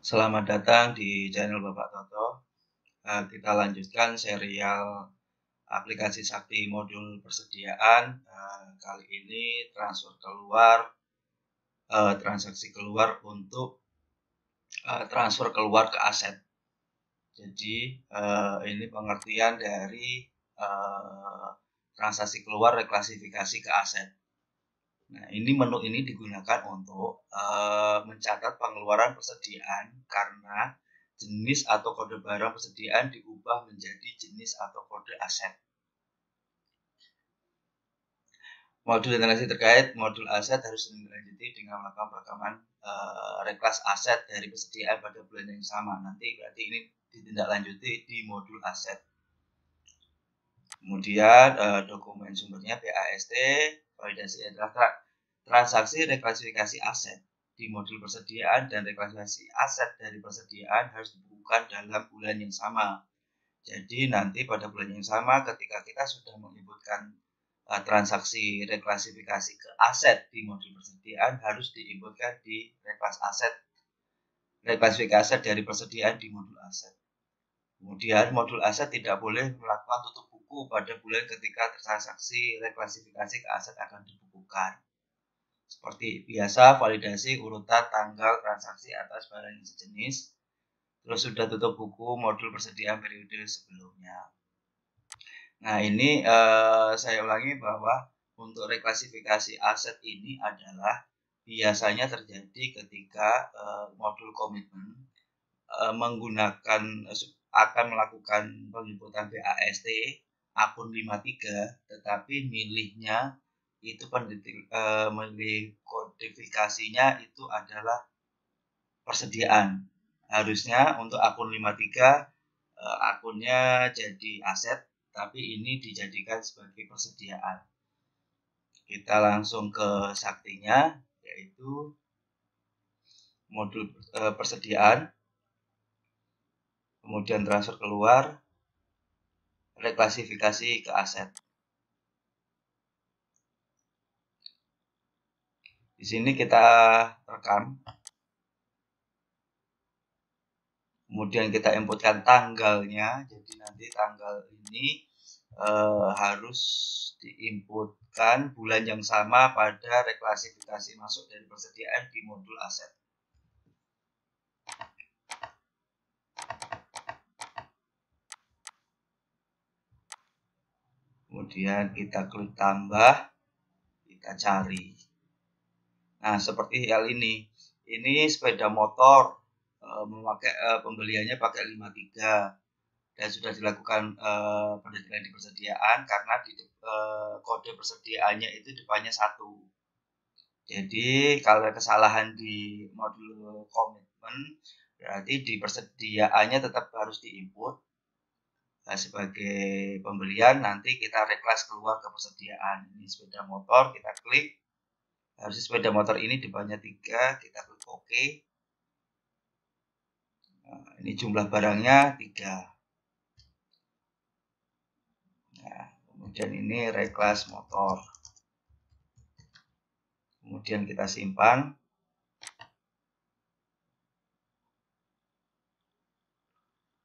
Selamat datang di channel Bapak Toto. Kita lanjutkan serial aplikasi sakti modul persediaan. Kali ini transfer keluar, transaksi keluar untuk transfer keluar ke aset. Jadi ini pengertian dari transaksi keluar reklasifikasi ke aset. Nah, menu ini digunakan untuk mencatat pengeluaran persediaan karena jenis atau kode barang persediaan diubah menjadi jenis atau kode aset. Modul interaksi terkait modul aset harus dilanjuti dengan melakukan perekaman reklas aset dari persediaan pada bulan yang sama. Nanti berarti ini ditindaklanjuti di modul aset. Kemudian dokumen sumbernya BAST, validasi adalah transaksi reklasifikasi aset di modul persediaan dan reklasifikasi aset dari persediaan harus dibukukan dalam bulan yang sama. Jadi nanti pada bulan yang sama ketika kita sudah menginputkan transaksi reklasifikasi ke aset di modul persediaan harus diinputkan di reklasifikasi aset dari persediaan di modul aset. Kemudian modul aset tidak boleh melakukan tutup buku pada bulan ketika transaksi reklasifikasi ke aset akan dibukukan. Seperti biasa, validasi urutan tanggal transaksi atas barang yang sejenis. Terus sudah tutup buku modul persediaan periode sebelumnya. Nah, ini saya ulangi bahwa untuk reklasifikasi aset ini adalah biasanya terjadi ketika modul komitmen akan melakukan penginputan BAST akun 53, tetapi milih kodifikasinya itu adalah persediaan. Harusnya untuk akun 53 akunnya jadi aset, tapi ini dijadikan sebagai persediaan. Kita langsung ke saktinya, yaitu modul persediaan, kemudian transfer keluar, reklasifikasi ke aset. Di sini kita rekam, kemudian kita inputkan tanggalnya. Jadi nanti tanggal ini harus diinputkan bulan yang sama pada reklasifikasi masuk dari persediaan di modul aset. Kemudian kita klik tambah, kita cari. Nah, seperti hal ini sepeda motor memakai pembeliannya pakai 53 dan sudah dilakukan pendeteksian di persediaan karena di kode persediaannya itu depannya 1. Jadi kalau kesalahan di modul komitmen berarti di persediaannya tetap harus diinput sebagai pembelian. Nanti kita reklas keluar ke persediaan. Ini sepeda motor, kita klik. Harusnya sepeda motor ini depannya 3, kita klik OK. Nah, ini jumlah barangnya 3. Nah, kemudian ini reklas motor. Kemudian kita simpan.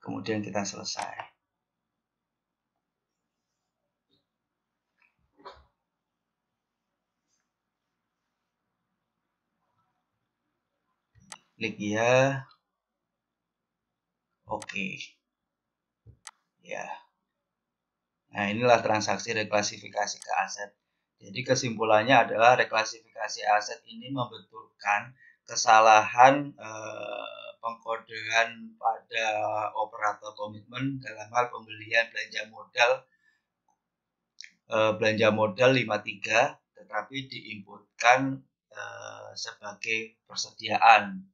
Kemudian kita selesai. Klik ya. Oke. Ya. Nah, inilah transaksi reklasifikasi ke aset. Jadi kesimpulannya adalah reklasifikasi aset ini membetulkan kesalahan pengkodean pada operator komitmen dalam hal pembelian belanja modal 53, tetapi diinputkan sebagai persediaan.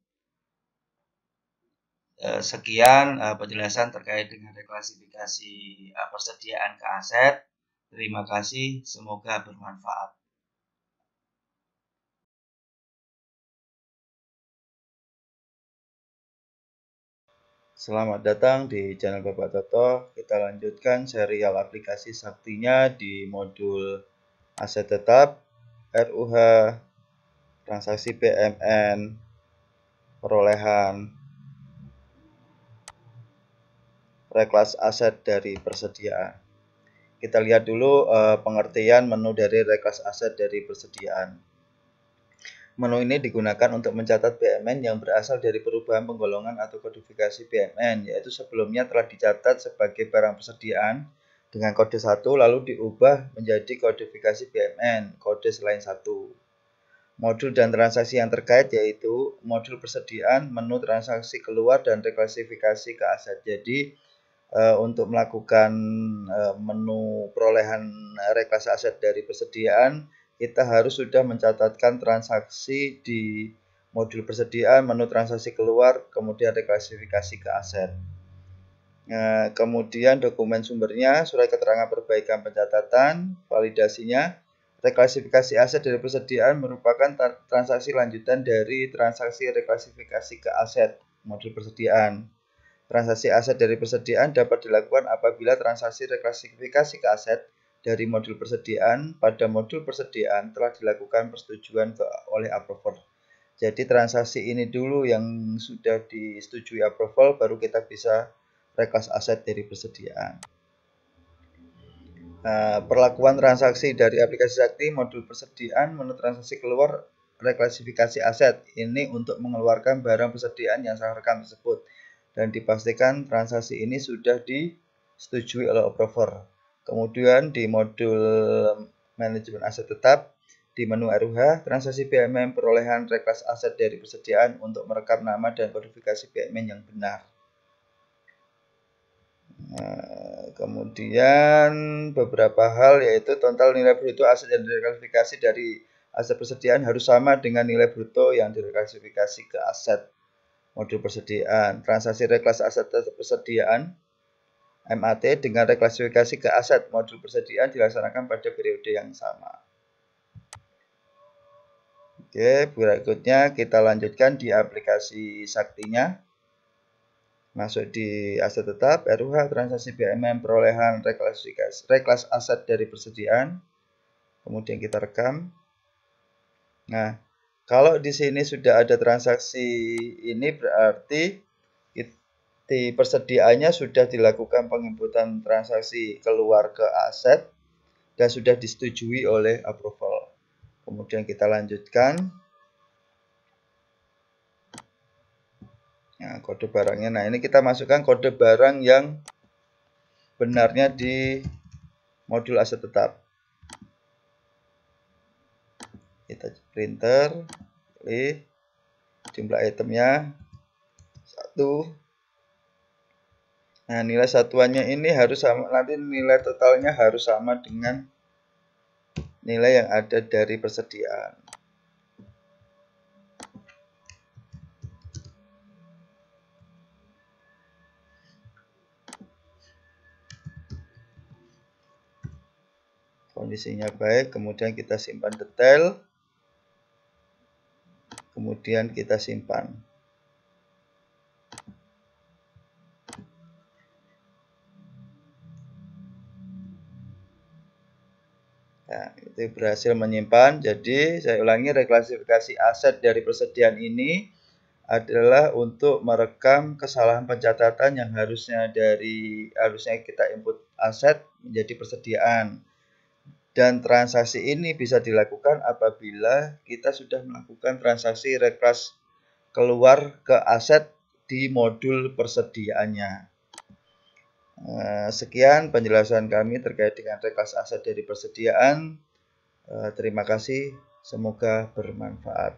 Sekian penjelasan terkait dengan reklasifikasi persediaan ke aset. Terima kasih, semoga bermanfaat. Selamat datang di channel Bapak Toto. Kita lanjutkan serial aplikasi saktinya di modul aset tetap, RUH, transaksi PMN, perolehan, reklas aset dari persediaan. Kita lihat dulu pengertian menu dari reklas aset dari persediaan. Menu ini digunakan untuk mencatat BMN yang berasal dari perubahan penggolongan atau kodifikasi BMN, yaitu sebelumnya telah dicatat sebagai barang persediaan dengan kode 1 lalu diubah menjadi kodifikasi BMN, kode selain 1. Modul dan transaksi yang terkait yaitu modul persediaan, menu transaksi keluar, dan reklasifikasi ke aset. Jadi untuk melakukan menu perolehan reklas aset dari persediaan, kita harus sudah mencatatkan transaksi di modul persediaan, menu transaksi keluar, kemudian reklasifikasi ke aset. Kemudian dokumen sumbernya, surat keterangan perbaikan pencatatan, validasinya. Reklasifikasi aset dari persediaan merupakan transaksi lanjutan dari transaksi reklasifikasi ke aset modul persediaan. Transaksi aset dari persediaan dapat dilakukan apabila transaksi reklasifikasi ke aset dari modul persediaan pada modul persediaan telah dilakukan persetujuan oleh approver. Jadi transaksi ini dulu yang sudah disetujui approval, baru kita bisa reklas aset dari persediaan. Perlakuan transaksi dari aplikasi Sakti modul persediaan, menu transaksi keluar, reklasifikasi aset. Ini untuk mengeluarkan barang persediaan yang salah rekam tersebut dan dipastikan transaksi ini sudah disetujui oleh approver. Kemudian di modul manajemen aset tetap, di menu RUH, transaksi BMN perolehan reklas aset dari persediaan untuk merekam nama dan kodifikasi BMN yang benar. Kemudian beberapa hal yaitu total nilai bruto aset yang direklasifikasi dari aset persediaan harus sama dengan nilai bruto yang direklasifikasi ke aset modul persediaan. Transaksi reklas aset persediaan MAT dengan reklasifikasi ke aset modul persediaan dilaksanakan pada periode yang sama. Oke, berikutnya kita lanjutkan di aplikasi Saktinya. Masuk di aset tetap, RUH, transaksi BMN, perolehan reklas aset dari persediaan. Kemudian kita rekam. Nah, kalau di sini sudah ada transaksi ini berarti di persediaannya sudah dilakukan penginputan transaksi keluar ke aset dan sudah disetujui oleh approval. Kemudian kita lanjutkan. Nah, kode barangnya. Nah, ini kita masukkan kode barang yang benarnya di modul aset tetap. Kita printer, pilih jumlah itemnya 1. Nah, nilai satuannya ini harus sama, nanti nilai totalnya harus sama dengan nilai yang ada dari persediaan. Kondisinya baik, kemudian kita simpan detail, kemudian kita simpan. Nah, itu berhasil menyimpan. Jadi saya ulangi, reklasifikasi aset dari persediaan ini adalah untuk merekam kesalahan pencatatan yang harusnya kita input aset menjadi persediaan. Dan transaksi ini bisa dilakukan apabila kita sudah melakukan transaksi reklas keluar ke aset di modul persediaannya. Sekian penjelasan kami terkait dengan reklas aset dari persediaan. Terima kasih, semoga bermanfaat.